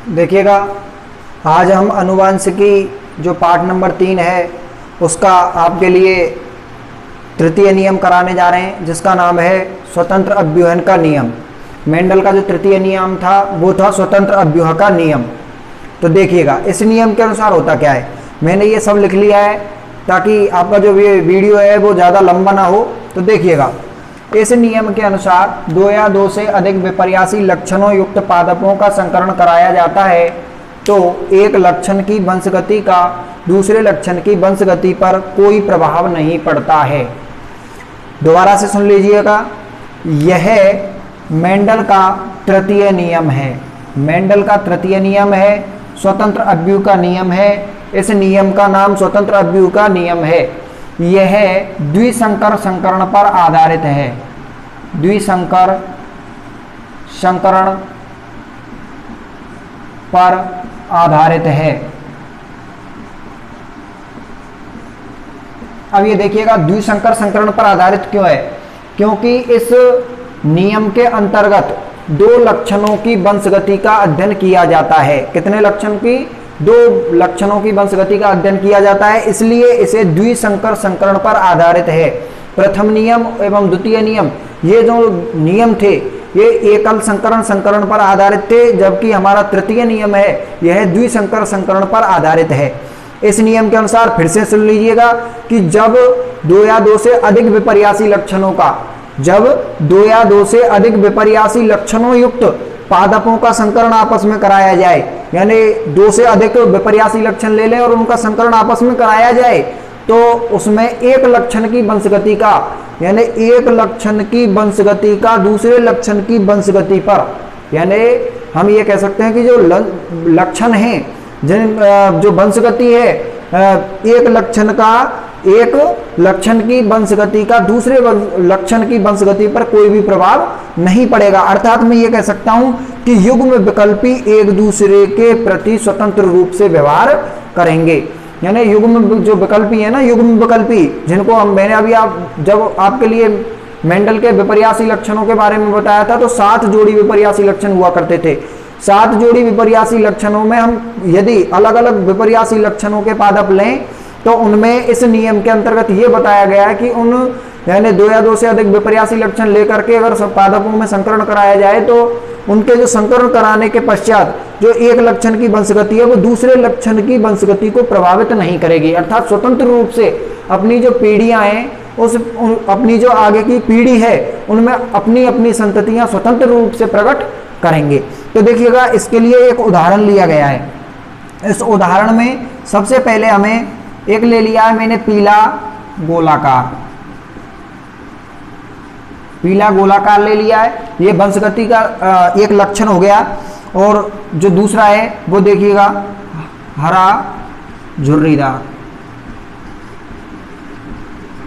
देखिएगा, आज हम अनुवांशिकी जो पार्ट नंबर 3 है उसका आपके लिए तृतीय नियम कराने जा रहे हैं, जिसका नाम है स्वतंत्र अव्यूहन का नियम। मेंडल का जो तृतीय नियम था वो था स्वतंत्र अव्यूह का नियम। तो देखिएगा, इस नियम के अनुसार होता क्या है, मैंने ये सब लिख लिया है ताकि आपका जो ये वीडियो है वो ज़्यादा लंबा ना हो। तो देखिएगा, इस नियम के अनुसार दो या दो से अधिक विपर्यासी लक्षणों युक्त पादपों का संकरण कराया जाता है तो एक लक्षण की वंशगति का दूसरे लक्षण की वंशगति पर कोई प्रभाव नहीं पड़ता है। दोबारा से सुन लीजिएगा, यह मेंडल का तृतीय नियम है। मेंडल का तृतीय नियम है, स्वतंत्र अव्यूह का नियम है। इस नियम का नाम स्वतंत्र अव्यूह का नियम है। यह द्विसंकर संकरण पर आधारित है। द्विसंकर संकरण पर आधारित है। अब ये देखिएगा, द्विसंकर संकरण पर आधारित क्यों है? क्योंकि इस नियम के अंतर्गत दो लक्षणों की वंशगति का अध्ययन किया जाता है। कितने लक्षण की? दो लक्षणों की वंशगति का अध्ययन किया जाता है, इसलिए इसे द्विसंकर संकरण पर आधारित है। प्रथम नियम एवं द्वितीय नियम, ये जो नियम थे ये एकल संकरण संकरण पर आधारित थे, जबकि हमारा तृतीय नियम है यह द्विसंकर संकरण पर आधारित है। इस नियम के अनुसार फिर से सुन लीजिएगा कि जब दो या दो से अधिक विपर्यासी लक्षणों का जब दो या दो से अधिक विपर्यासी लक्षणों युक्त पादपों का संकरण आपस में कराया जाए, यानी दो से अधिक विपर्यासी लक्षण ले लें और उनका संकरण आपस में कराया जाए, तो उसमें एक लक्षण की वंशगति का, यानी एक लक्षण की वंशगति का दूसरे लक्षण की वंशगति पर, यानी हम ये कह सकते हैं कि जो लक्षण हैं, जिन जो वंशगति है, एक लक्षण का एक लक्षण की वंशगति का दूसरे लक्षण की वंशगति पर कोई भी प्रभाव नहीं पड़ेगा। अर्थात मैं ये कह सकता हूं कि युग्म विकल्पी एक दूसरे के प्रति स्वतंत्र रूप से व्यवहार करेंगे। यानी युग्म जो विकल्पी है ना, युग्म विकल्पी, जिनको हम मैंने अभी जब आपके लिए मेंडल के विपर्यासी लक्षणों के बारे में बताया था तो 7 जोड़ी विपर्यासी लक्षण हुआ करते थे। 7 जोड़ी विपर्यासी लक्षणों में हम यदि अलग अलग विपर्यासी लक्षणों के पादप लें तो उनमें इस नियम के अंतर्गत ये बताया गया है कि उन यानी दो या दो से अधिक विपर्यासी लक्षण लेकर के अगर पादपों में संकरण कराया जाए तो उनके जो संकरण कराने के पश्चात जो एक लक्षण की वंशगति है वो दूसरे लक्षण की वंशगति को प्रभावित नहीं करेगी। अर्थात स्वतंत्र रूप से अपनी जो पीढ़ियां हैं अपनी जो आगे की पीढ़ी है उनमें अपनी अपनी संततियां स्वतंत्र रूप से प्रकट करेंगे। तो देखिएगा, इसके लिए एक उदाहरण लिया गया है। इस उदाहरण में सबसे पहले हमें एक ले लिया है मैंने पीला गोलाकार। पीला गोलाकार ले लिया है, ये वंशगति का एक लक्षण हो गया। और जो दूसरा है वो देखिएगा हरा झुर्रीदार।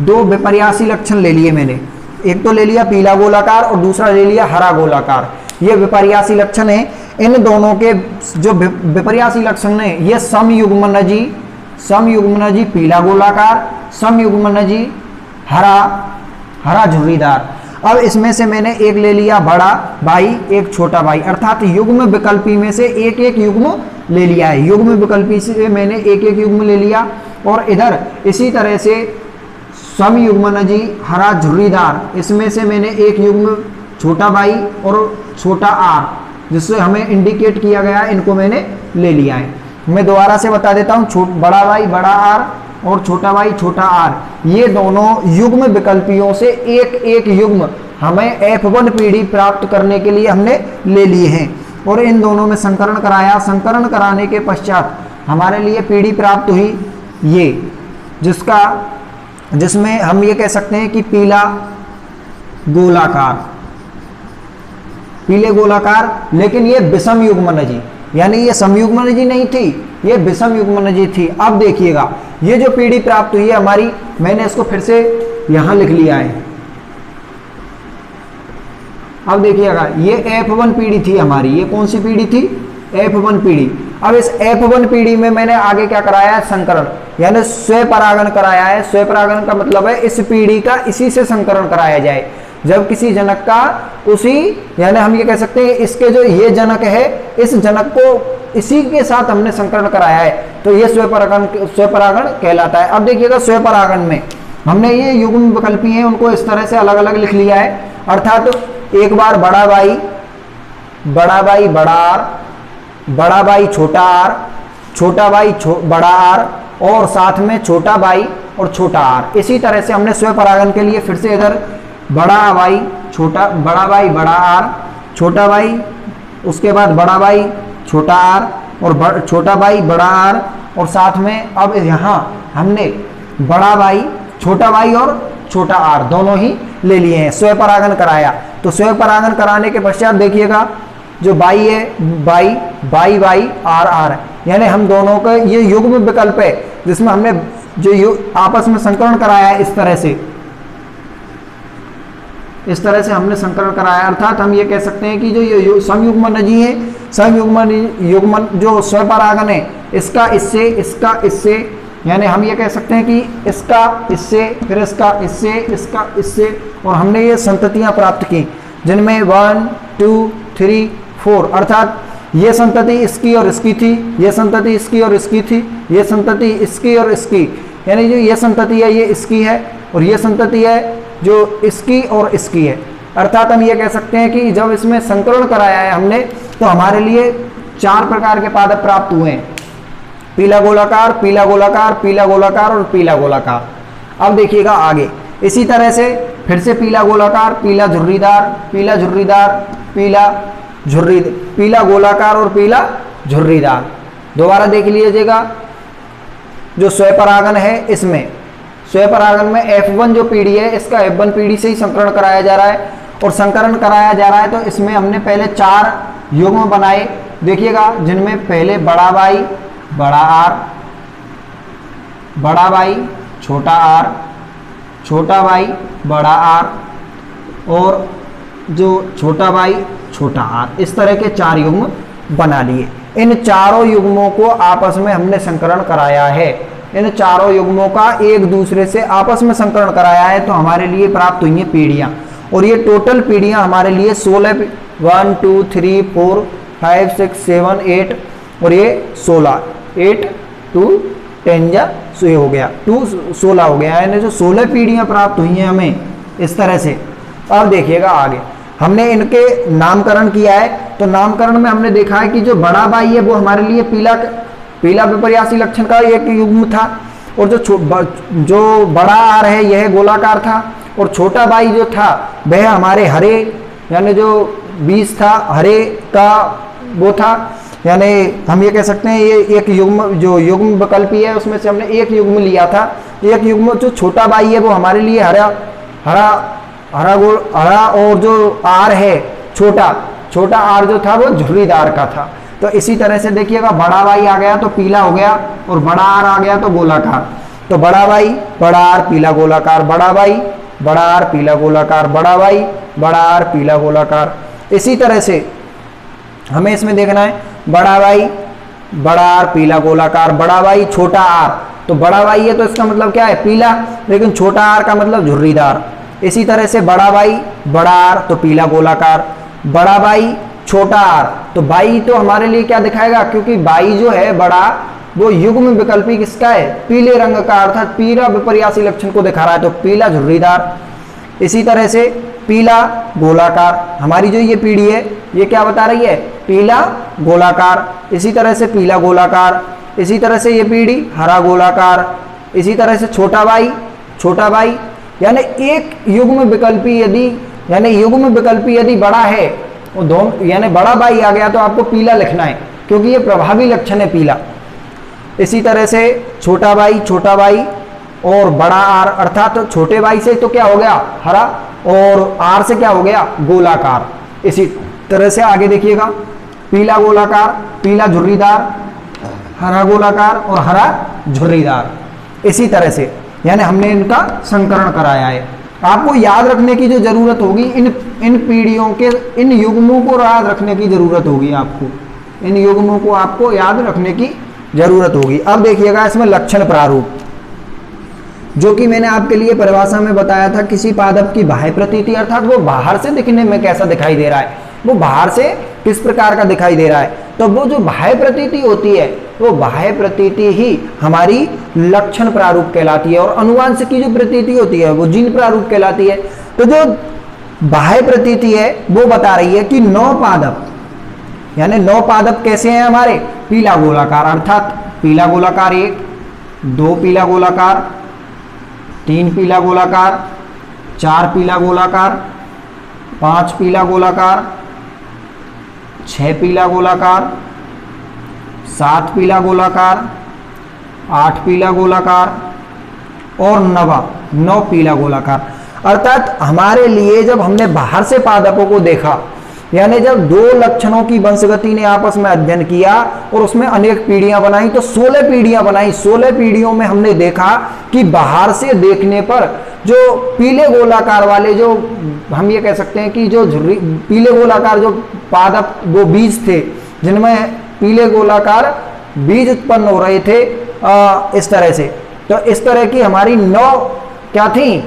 दो विपर्यासी लक्षण ले लिए मैंने, एक तो ले लिया पीला गोलाकार और दूसरा ले लिया हरा गोलाकार। ये विपर्यासी लक्षण है। इन दोनों के जो विपर्यासी लक्षण है ये समयुग्मनजी पीला गोलाकार, समयुग्मनजी हरा झुर्रीदार। अब इसमें से मैंने एक ले लिया बड़ा भाई, एक छोटा भाई, अर्थात युग्म विकल्पी में से एक एक युग्म ले लिया है। युग्म विकल्पी से मैंने एक एक युग्म ले लिया। और इधर इसी तरह से समयुग्मनजी हरा झुर्रीदार, इसमें से मैंने एक युग्म छोटा भाई और छोटा आर, जिससे हमें इंडिकेट किया गया, इनको मैंने ले लिया है। मैं दोबारा से बता देता हूँ, बड़ा भाई बड़ा आर और छोटा भाई छोटा आर, ये दोनों युग्म विकल्पियों से एक एक युग्म हमें F1 पीढ़ी प्राप्त करने के लिए हमने ले लिए हैं। और इन दोनों में संकरण कराया। संकरण कराने के पश्चात हमारे लिए पीढ़ी प्राप्त हुई ये, जिसमें हम ये कह सकते हैं कि पीला गोलाकार, पीले गोलाकार। लेकिन ये विषम युग्मनजी, यानी ये समयुग्मनजी नहीं थी, ये विषम युग्मनजी थी। अब देखिएगा, ये जो पीढ़ी प्राप्त हुई है हमारी, मैंने इसको फिर से यहां लिख लिया है। अब देखिएगा, ये F1 पीढ़ी थी हमारी। ये कौन सी पीढ़ी थी? F1 पीढ़ी। अब इस F1 पीढ़ी में मैंने आगे क्या कराया है? संकरण, यानी स्वपरागण कराया है। स्वपरागण का मतलब है इस पीढ़ी का इसी से संकरण कराया जाए। जब किसी जनक का उसी, यानी हम ये कह सकते हैं इसके जो ये जनक है, इस जनक को इसी के साथ हमने संकरण कराया है, तो ये स्वपरागण कहलाता है। अब देखिएगा स्वपरागण में हमने ये युग्म विकल्पी हैं उनको इस तरह से अलग अलग लिख लिया है, अर्थात तो एक बार बड़ा बाई बड़ा आर, बड़ा बाई छोटा आर, छोटा बाई बड़ा आर, और साथ में छोटा बाई और छोटा आर। इसी तरह से हमने स्वपरागण के लिए फिर से इधर बड़ा बाई बड़ा आर, छोटा बाई, उसके बाद बड़ा बाई छोटा आर, और छोटा बाई बड़ा आर, और साथ में अब यहाँ हमने बड़ा बाई, छोटा बाई और छोटा आर दोनों ही ले लिए हैं, स्वपरागण कराया। तो स्वपरागण कराने के पश्चात देखिएगा जो बाई है बाई आर आर, यानी हम दोनों का ये युग्म विकल्प है जिसमें हमने जो आपस में संकरण कराया है, इस तरह से हमने संकरण कराया। अर्थात हम ये कह सकते हैं कि जो ये समयुग्मनजी है, समयुग्मन जो स्वपरागण है, इसका इससे, यानी हम ये कह सकते हैं कि इसका इससे, फिर इसका इससे, और हमने ये संततियां प्राप्त की जिनमें 1 2 3 4, अर्थात ये संतति इसकी और इसकी थी, ये संतति इसकी और इसकी थी, ये संतति इसकी और इसकी, यानी जो ये संतति है ये इसकी है, और ये संतति है जो इसकी और इसकी है। अर्थात हम ये कह सकते हैं कि जब इसमें संकरण कराया है हमने, तो हमारे लिए 4 प्रकार के पादप प्राप्त हुए हैं, पीला गोलाकार, पीला गोलाकार, पीला गोलाकार और पीला गोलाकार। अब देखिएगा आगे इसी तरह से फिर से पीला गोलाकार, पीला झुर्रीदार, पीला झुर्रीदार, पीला गोलाकार और पीला झुर्रीदार। दोबारा देख लीजिएगा जो स्वपरागण है, इसमें स्वपरागण में F1 जो पीढ़ी है, इसका F1 पीढ़ी से ही संकरण कराया जा रहा है, और संकरण कराया जा रहा है तो इसमें हमने पहले 4 युग्म बनाए, देखिएगा, जिनमें पहले बड़ा बाई बड़ा आर, बड़ा बाई छोटा आर, छोटा बाई बड़ा आर, और जो छोटा बाई छोटा आर, इस तरह के 4 युग्म बना लिए। इन चारों युग्मों को आपस में हमने संकरण कराया है, इन चारों युग्मों का एक दूसरे से आपस में संकरण कराया है, तो हमारे लिए प्राप्त हुई हैं पीढ़ियां, और ये टोटल पीढ़ियां हमारे लिए 16, 1 2 3 4 5 6 7 8, और ये 16, 8 2 10 या ये हो गया 2 16 हो गया, यानी जो 16 पीढ़ियां प्राप्त हुई हैं हमें इस तरह से। अब देखिएगा आगे हमने इनके नामकरण किया है, तो नामकरण में हमने देखा है कि जो बड़ा बाई है वो हमारे लिए पीला विपर्यासी लक्षण का एक युग्म था, और जो बड़ा आर है यह गोलाकार था, और छोटा बाई जो था वह हमारे हरे, यानी जो बीज था हरे का वो था, यानी हम ये कह सकते हैं ये एक युग्म, जो युग्म विकल्पी है उसमें से हमने एक युग्म लिया था। एक युग्म जो छोटा बाई है वो हमारे लिए हरा, और जो आर है छोटा आर जो था वो झुर्रीदार का था। तो इसी तरह से देखिएगा बड़ा बाई आ गया तो पीला हो गया, और बड़ा आर आ गया तो गोलाकार। तो बड़ा बाई बड़ा आर पीला गोलाकार, बड़ा बाई बड़ा आर पीला गोलाकार, बड़ा बाई बड़ा आर पीला गोलाकार। इसी तरह से हमें इसमें देखना है बड़ा बाई बड़ा आर पीला गोलाकार, बड़ा बाई छोटा आर, तो बड़ा बाई है तो इसका मतलब क्या है पीला, लेकिन छोटा आर का मतलब झुर्रीदार। इसी तरह से बड़ा बाई बड़ा आर तो पीला गोलाकार, बड़ा बाई छोटा आर, तो बाई तो हमारे लिए क्या दिखाएगा, क्योंकि बाई जो है बड़ा वो युग्म विकल्पी किसका है, पीले रंग का, अर्थात पीला विपर्यासी लक्षण को दिखा रहा है, तो पीला झुर्रीदार। इसी तरह से पीला गोलाकार, हमारी जो ये पीढ़ी है ये क्या बता रही है, पीला गोलाकार। इसी तरह से पीला गोलाकार, इसी तरह से ये पीढ़ी हरा गोलाकार। इसी तरह से छोटा बाई, यानी एक युग्म विकल्पी यदि बड़ा है, वो दोनों, यानी बड़ा बाई आ गया तो आपको पीला लिखना है, क्योंकि ये प्रभावी लक्षण है पीला। इसी तरह से छोटा बाई और बड़ा आर, अर्थात तो छोटे बाई से तो क्या हो गया हरा, और आर से क्या हो गया गोलाकार। इसी तरह से आगे देखिएगा पीला गोलाकार, पीला झुर्रीदार, हरा गोलाकार और हरा झुर्रीदार। इसी तरह से यानी हमने इनका संकरण कराया है। आपको याद रखने की जो जरूरत होगी, इन पीढ़ियों के इन युग्मों को याद रखने की जरूरत होगी, आपको इन युग्मों को आपको याद रखने की जरूरत होगी। अब देखिएगा इसमें लक्षण प्रारूप, जो कि मैंने आपके लिए परिभाषा में बताया था, किसी पादप की बाह्य प्रतीति अर्थात वो बाहर से दिखने में कैसा दिखाई दे रहा है, वो बाहर से किस प्रकार का दिखाई दे रहा है। तो वो जो बाह्य प्रतीति होती है वो बाह्य प्रतीति ही हमारी लक्षण प्रारूप कहलाती है, और अनुवांशिक की जो प्रतीति होती है वो जीन प्रारूप कहलाती है। तो जो बाह्य प्रतीति है वो बता रही है कि 9 पादप, यानी 9 पादप कैसे हैं हमारे, पीला गोलाकार, अर्थात पीला गोलाकार 1, 2 पीला गोलाकार, 3 पीला गोलाकार, 4 पीला गोलाकार, 5 पीला गोलाकार, 6 पीला गोलाकार, 7 पीला गोलाकार, 8 पीला गोलाकार और 9 पीला गोलाकार। अर्थात हमारे लिए जब हमने बाहर से पादपों को देखा, यानी जब 2 लक्षणों की वंशगति ने आपस में अध्ययन किया और उसमें अनेक पीढ़ियां बनाई, तो 16 पीढ़ियां बनाई। 16 पीढ़ियों में हमने देखा कि बाहर से देखने पर जो पीले गोलाकार वाले, जो हम ये कह सकते हैं कि जो पीले गोलाकार जो पादप, वो बीज थे जिनमें पीले गोलाकार बीज उत्पन्न हो रहे थे इस तरह से। तो इस तरह की हमारी 9 क्या थी,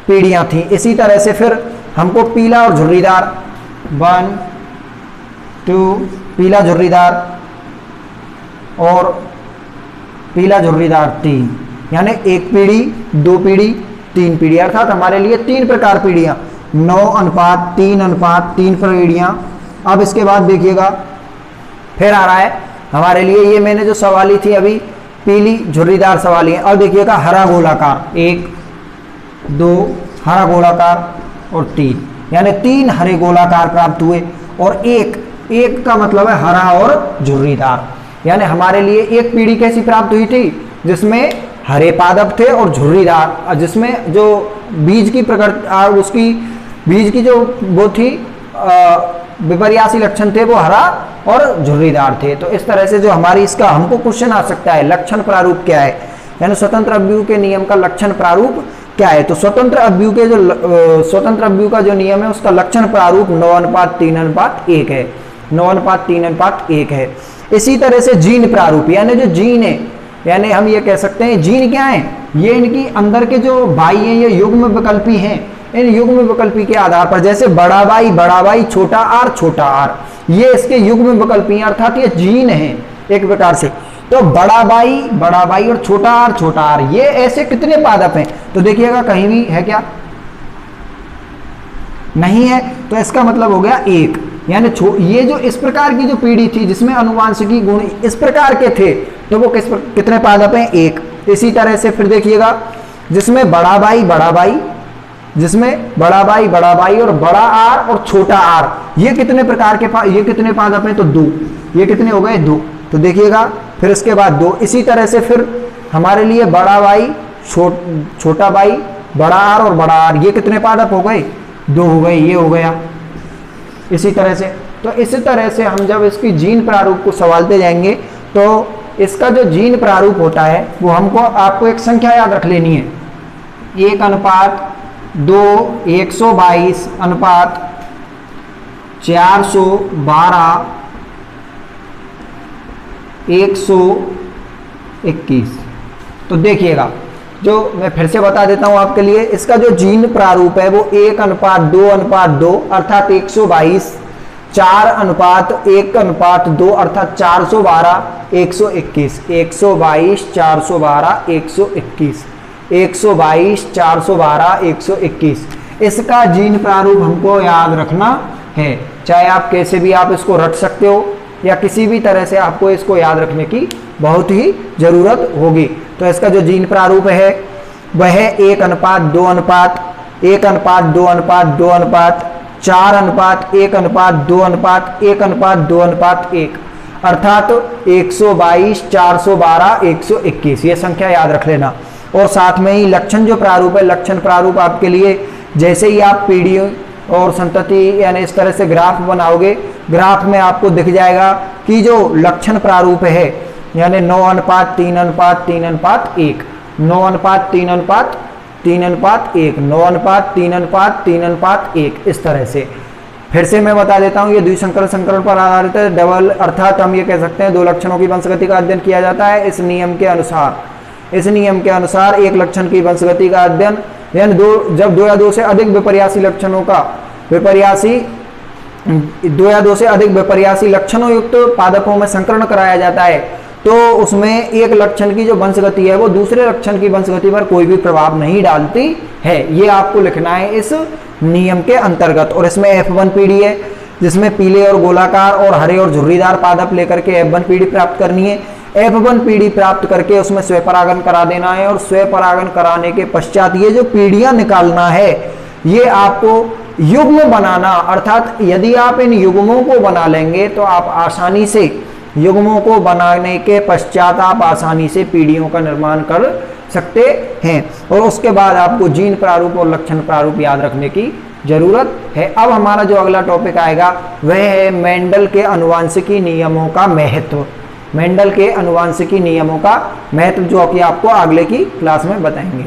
पीढ़ियां थी। इसी तरह से फिर हमको पीला और झुर्रीदार 1 2 पीला झुर्रीदार और पीला झुर्रीदार 3, यानी 1 पीढ़ी, 2 पीढ़ी, 3 पीढ़ी, अर्थात हमारे लिए 3 प्रकार पीढ़ियां, 9:3:3 पीढ़ियां। अब इसके बाद देखिएगा फिर आ रहा है हमारे लिए, ये मैंने जो सवाली थी अभी पीली झुर्रीदार सवाली है। अब देखिएगा हरा गोलाकार 1 2 हरा गोलाकार और 3, यानी 3 हरे गोलाकार प्राप्त हुए, और एक का मतलब है हरा और झुर्रीदार। यानी हमारे लिए एक पीढ़ी कैसी प्राप्त हुई थी, जिसमें हरे पादप थे और झुर्रीदार, जिसमें जो बीज की प्रकृति, उसकी बीज की जो वो थी विपर्यासी लक्षण थे वो हरा और झुर्रीदार थे। तो इस तरह से जो हमारी इसका हमको क्वेश्चन आ सकता है, लक्षण प्रारूप क्या है, यानी स्वतंत्र अवयव के नियम का लक्षण प्रारूप क्या है। तो स्वतंत्र अवयव के जो स्वतंत्र अवयव का जो नियम है उसका लक्षण प्रारूप 9:3:1 है, 9:3:1 है। इसी तरह से जीन प्रारूप, यानी जो जीन है, यानी हम ये कह सकते हैं जीन क्या है, ये इनकी अंदर के जो बाई हैं ये युग्म विकल्पी हैं। इन युग्म विकल्पी के आधार पर, जैसे बड़ा बाई, छोटा आर, ये इसके युग्म विकल्पी हैं, अर्थात ये जीन है एक प्रकार से। तो बड़ा बाई और छोटा आर, ये ऐसे कितने पादप हैं, तो देखिएगा कहीं भी है क्या, नहीं है, तो इसका मतलब हो गया 1। यानी ये जो इस प्रकार की जो पीढ़ी थी जिसमें अनुवांशिकी गुण इस प्रकार के थे, तो वो कितने पादप हैं, 1। इसी तरह से फिर देखिएगा जिसमें बड़ा बाई, जिसमें बड़ा बाई और बड़ा आर और छोटा आर, ये कितने प्रकार के ये कितने पादप हैं, तो 2। ये कितने हो गए, 2। तो देखिएगा फिर इसके बाद 2। इसी तरह से फिर हमारे लिए बड़ा बाई, छोटा बाई, बड़ा आर और बड़ा आर, ये कितने पादप हो गए, 2 हो गए, ये हो गया। इसी तरह से, तो इसी तरह से हम जब इसकी जीन प्रारूप को सवालते जाएंगे, तो इसका जो जीन प्रारूप होता है वो हमको आपको एक संख्या याद रख लेनी है, 1:2 122:412 121। तो देखिएगा, जो मैं फिर से बता देता हूं आपके लिए, इसका जो जीन प्रारूप है वो 1:2:2 अर्थात 122, 4:1:2 अर्थात 412, 121, 122, 412, 121, 122, 412, 121। इसका जीन प्रारूप हमको याद रखना है, चाहे आप कैसे भी आप इसको रख सकते हो या किसी भी तरह से आपको इसको याद रखने की बहुत ही जरूरत होगी। तो इसका जो जीन प्रारूप है वह है 1:2:1:2:4:1:2:1:1:2:1 अर्थात 122, 412, 121, ये संख्या याद रख लेना। और साथ में ही लक्षण जो प्रारूप है, लक्षण प्रारूप आपके लिए जैसे ही आप पीढ़ी और संतति यानी इस तरह से ग्राफ बनाओगे, ग्राफ में आपको दिख जाएगा कि जो लक्षण प्रारूप है यानी 9:3:3:1, 9:3:3:1, 9:3:3:1, इस तरह से। फिर से मैं बता देता हूँ, ये द्विसंकरण संकरण पर आधारित है, डबल, अर्थात हम ये कह सकते हैं 2 लक्षणों की वंशगति का अध्ययन किया जाता है इस नियम के अनुसार। इस नियम के अनुसार एक लक्षण की वंशगति का अध्ययन यानी जब 2 या 2 से अधिक विपर्यासी लक्षणों युक्त पादपों में संकरण कराया जाता है तो उसमें एक लक्षण की जो वंशगति है वो दूसरे लक्षण की वंशगति पर कोई भी प्रभाव नहीं डालती है। ये आपको लिखना है इस नियम के अंतर्गत। और इसमें F1 पीढ़ी है जिसमें पीले और गोलाकार और हरे और झुर्रीदार पादप लेकर के F1 पीढ़ी प्राप्त करनी है। F1 पीढ़ी प्राप्त करके उसमें स्वपरागन करा देना है और स्वपरागन कराने के पश्चात ये जो पीढ़ियां निकालना है ये आपको युग्म बनाना, अर्थात यदि आप इन युग्मों को बना लेंगे तो आप आसानी से युग्मों को बनाने के पश्चात आप आसानी से पीढ़ियों का निर्माण कर सकते हैं। और उसके बाद आपको जीन प्रारूप और लक्षण प्रारूप याद रखने की जरूरत है। अब हमारा जो अगला टॉपिक आएगा वह है मेंडल के आनुवांशिकी नियमों का महत्व। मेंडल के आनुवांशिकी नियमों का महत्व जो कि आपको अगले की क्लास में बताएंगे।